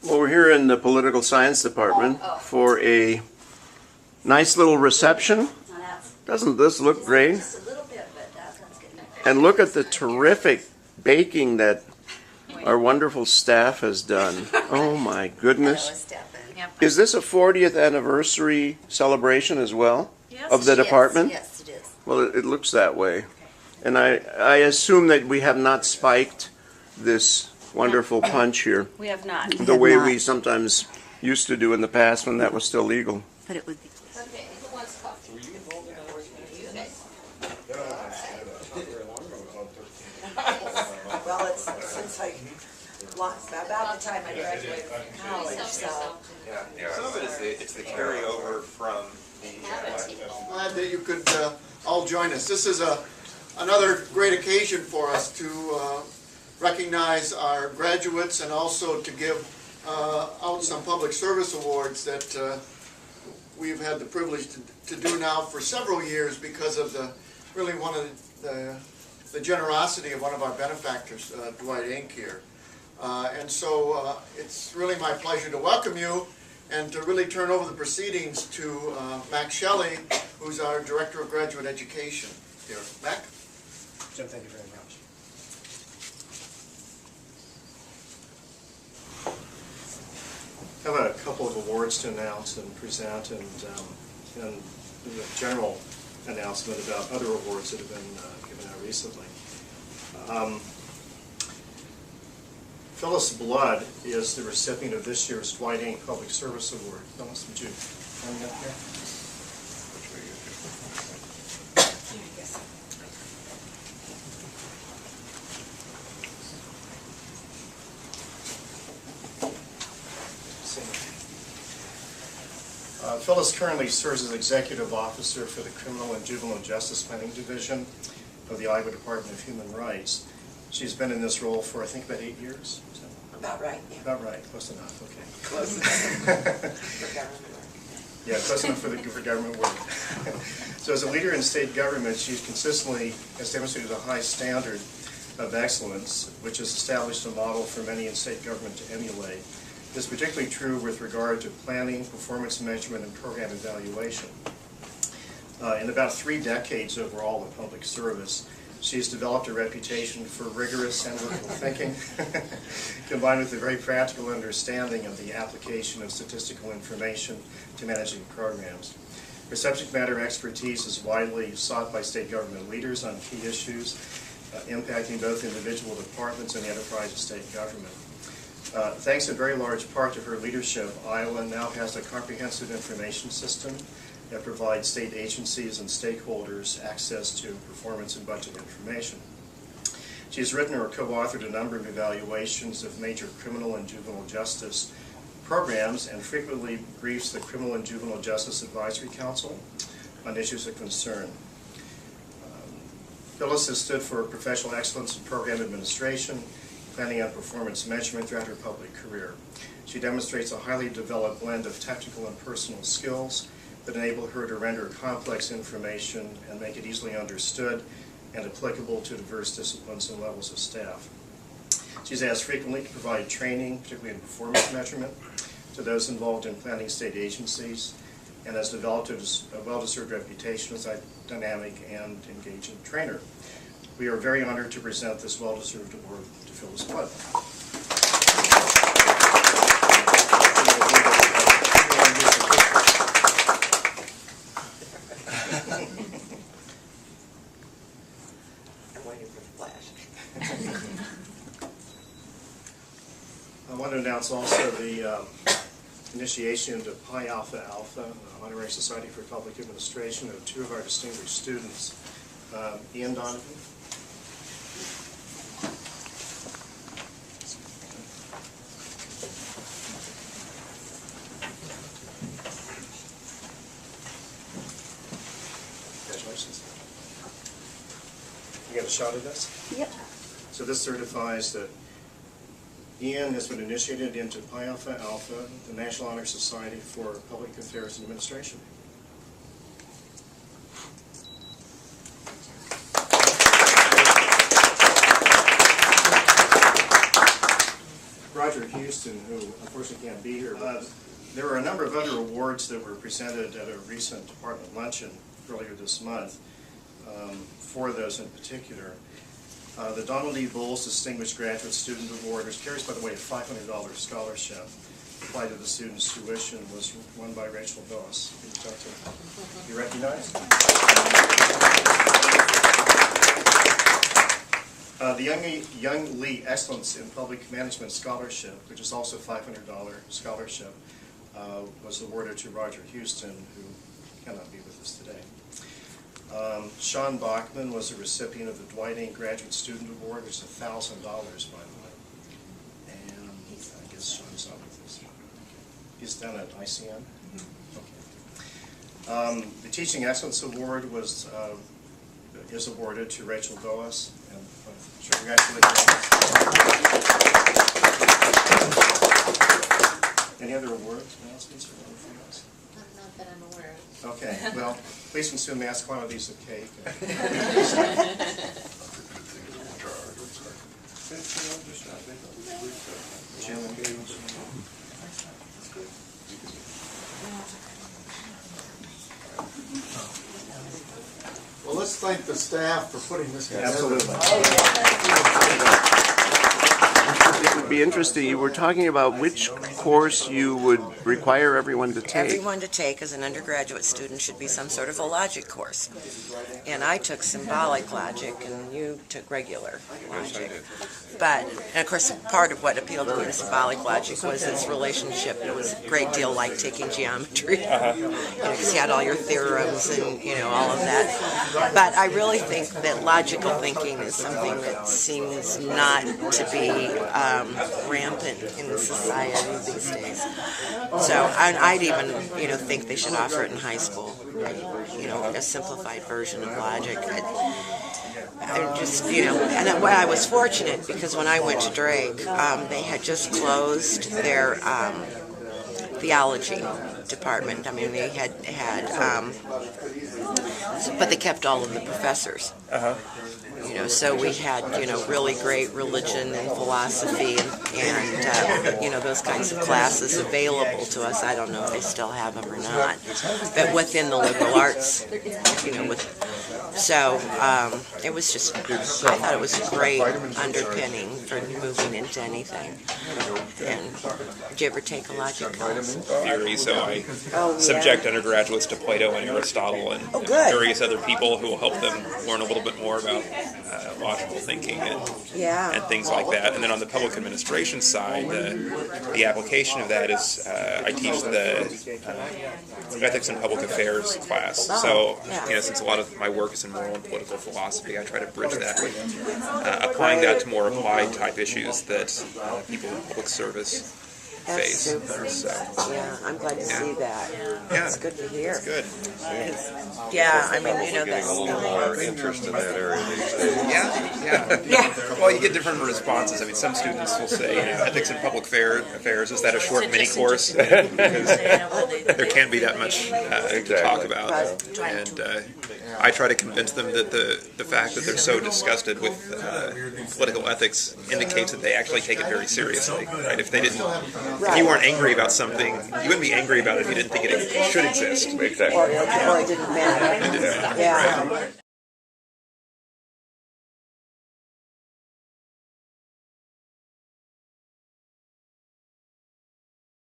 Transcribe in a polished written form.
Well, we're here in the Political Science Department for a nice little reception. Doesn't this look great? Just a little bit, but that's good. And look at the terrific baking that our wonderful staff has done. Oh my goodness. Is this a 40th anniversary celebration as well of the department? Yes, it is. Well, it looks that way. And I assume that we have not spiked this wonderful punch here We have not. the way we sometimes used to do in the past when that was still legal. But it would be. Well, it's since about the time I graduated from college, so. Yeah. Some of it is the carryover from the. Glad that you could all join us. This is another great occasion for us to recognize our graduates and also to give out some public service awards that we've had the privilege to do now for several years because of really one of the generosity of one of our benefactors, Dwight Inc. here. And so it's really my pleasure to welcome you and to really turn over the proceedings to Mac Shelley, who's our Director of Graduate Education here. Mac? Jim, thank you very much. I have a couple of awards to announce and present, and a general announcement about other awards that have been given out recently. Phyllis Blood is the recipient of this year's Dwight Inc. Public Service Award. Phyllis, would you come up here? Phyllis currently serves as Executive Officer for the Criminal and Juvenile Justice Planning Division of the Iowa Department of Human Rights. She's been in this role for, I think, about 8 years. About right, yeah. About right, close enough, okay. Close enough. For government work. Yeah, close enough for government work. So as a leader in state government, she consistently has demonstrated a high standard of excellence, which has established a model for many in state government to emulate. This is particularly true with regard to planning, performance measurement, and program evaluation. In about 3 decades overall in public service, she's developed a reputation for rigorous analytical thinking, combined with a very practical understanding of the application of statistical information to managing programs. Her subject matter expertise is widely sought by state government leaders on key issues impacting both individual departments and the enterprise of state government. Thanks in very large part to her leadership, Iowa now has a comprehensive information system that provides state agencies and stakeholders access to performance and budget information. She has written or co-authored a number of evaluations of major criminal and juvenile justice programs and frequently briefs the Criminal and Juvenile Justice Advisory Council on issues of concern. Phyllis has stood for professional excellence in program administration, planning and performance measurement throughout her public career. She demonstrates a highly developed blend of technical and personal skills that enable her to render complex information and make it easily understood and applicable to diverse disciplines and levels of staff. She's asked frequently to provide training, particularly in performance measurement, to those involved in planning state agencies, and has developed a well-deserved reputation as a dynamic and engaging trainer. We are very honored to present this well-deserved award to Phyllis Blood. I'm waiting for the flash. I want to announce also the initiation into Pi Alpha Alpha, Honorary Society for Public Administration, of 2 of our distinguished students. Ian Donovan. Congratulations. You got a shot at this? Yep. So this certifies that Ian has been initiated into Pi Alpha Alpha, the National Honor Society for Public Affairs and Administration. Roger Houston, who unfortunately can't be here. There were a number of other awards that were presented at a recent department luncheon earlier this month. For those in particular. The Donald E. Bowles Distinguished Graduate Student Award, which carries, by the way, a $500 scholarship applied to the student's tuition, was won by Rachel Doss. Would you like to be recognized? The Young Lee Excellence in Public Management Scholarship, which is also a $500 scholarship, was awarded to Roger Houston, who cannot be with us today. Sean Bachman was a recipient of the Dwight A. Graduate Student Award, which is $1,000, by the way. And I guess Sean's not with us. He's down at ICM? Okay. The Teaching Excellence Award is awarded to Rachel Doas. And congratulations. Any other awards, announcements, or anything else? Not that I'm aware of. Okay, well, please consume mass quantities of cake. Jim and Gage. Well, let's thank the staff for putting this together. Absolutely. It would be interesting, you were talking about which course you would require everyone to take. Everyone to take as an undergraduate student should be some sort of a logic course. And I took symbolic logic and you took regular logic. But, and of course, part of what appealed to me in symbolic logic was its relationship. It was a great deal like taking geometry. Because you had all your theorems and, all of that. But I really think that logical thinking is something that seems not to be rampant in society these days. So I'd even, think they should offer it in high school. A simplified version of logic. I just, and I was fortunate because when I went to Drake, they had just closed their theology department. I mean, they had, but they kept all of the professors. So we had, really great religion and philosophy and those kinds of classes available to us. I don't know if they still have them or not, but within the liberal arts, so it was just, I thought it was a great underpinning for moving into anything. And did you ever take a logic class? Theory, so I subject undergraduates to Plato and Aristotle and various other people who will help them learn a little bit more about logical thinking and things like that. And then on the public administration side, the application of that is I teach the ethics and public affairs class. So, since a lot of my work is in moral and political philosophy, I try to bridge that with applying that to more applied type issues that people in public service face. Super. So, I'm glad to see that. Yeah, It's good to hear. it's good. I mean, that's A little more interest in that area these days. Yeah. Well, you get different responses. I mean, some students will say, ethics and public affairs, is that a short mini course? Because there can't be that much to talk about. And I try to convince them that the fact that they're so disgusted with political ethics indicates that they actually take it very seriously, right? If you weren't angry about something, you wouldn't be angry about it if you didn't think it should exist. Exactly. or it didn't matter. Right.